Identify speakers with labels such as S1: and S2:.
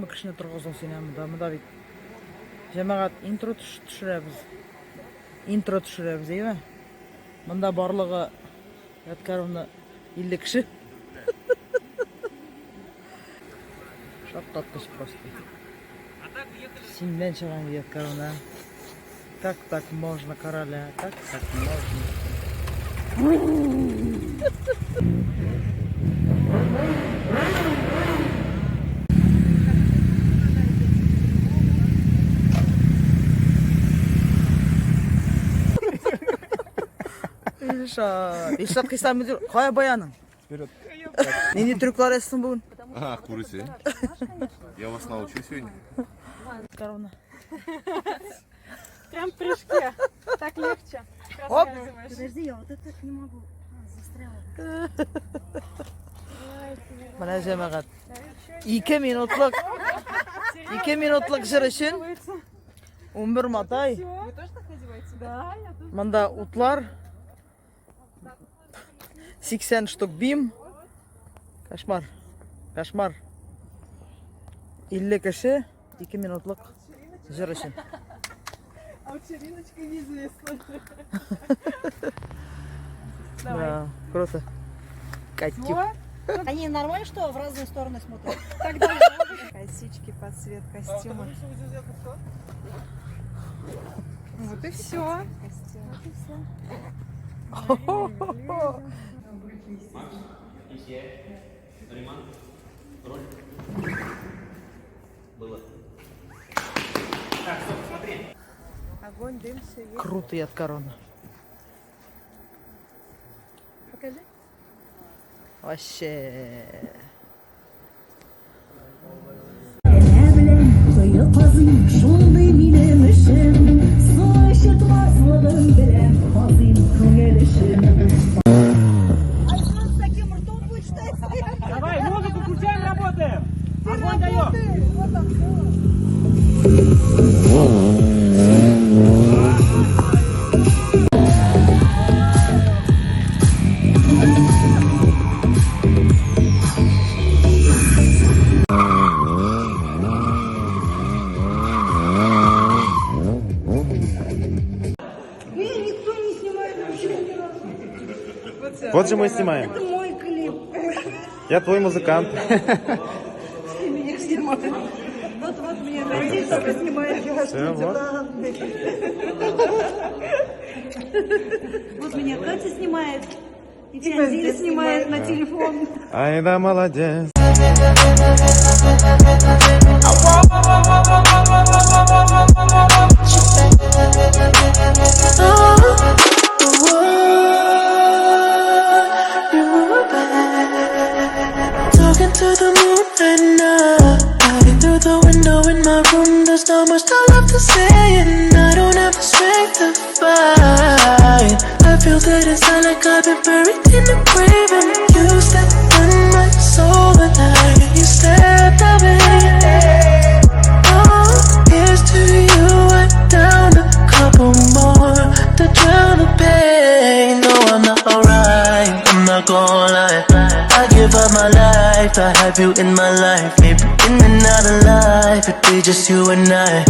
S1: кішкене тұрғызу сені мында бит. Жамағат интро түшіреміз, ейме? Мында барлығы Ядкаровна 50 кіші. Шаттатқыш просто. Синен шыған Ядкаровна. Как так можно, короля? Как так можно? Ишат қиса мүдір, қоя баяның?
S2: Вперед.
S1: Нені трюклар естің бүгін?
S2: Ага, курите. Я вас научу сегодня.
S1: Коровна.
S3: Прям в прыжке. Так легче.
S1: Оп!
S4: Подожди, я вот это не могу. Застряла.
S1: Мына жамағат. 2 минутлық жыр үшін 11 матай.
S3: Вы тоже так надеваете? Да, я тоже.
S1: Мында утлар. 80 штук бим. Кошмар. 50 кіші 2 минутлық жыр үшін.
S3: А вечериночка неизвестна.
S1: Да, круто. Катюк.
S4: Они нормально, что в разные стороны смотрят?
S3: Косички под цвет костюма. Вот и все. Огонь, дым, все есть.
S1: Круто, Ядкаровна.
S3: Покажи.
S1: Вообще.
S5: Давай, музыку включаем, работаем! Огонь даем!
S2: Вот же мы снимаем.
S4: Это мой клип.
S2: Я твой музыкант.
S4: Меня снимают. Вот меня найти, только снимает.
S2: Всё, вот.
S4: Вот меня Катя снимает. И Тянзиль снимает на телефон.
S2: Ай да молодец.
S6: Talking to the moon right now. Looking through the window in my room. There's not much I love to say, and I don't have the strength to fight. I feel that inside like I've been buried in the grave, and you stepped on my soul alive. You stepped away. Oh, here's to you. I down a couple more to drown the pain. No, I'm not alright. I'm not gonna lie. I give up my life to have you in my life. Maybe in another life it'd be just you and I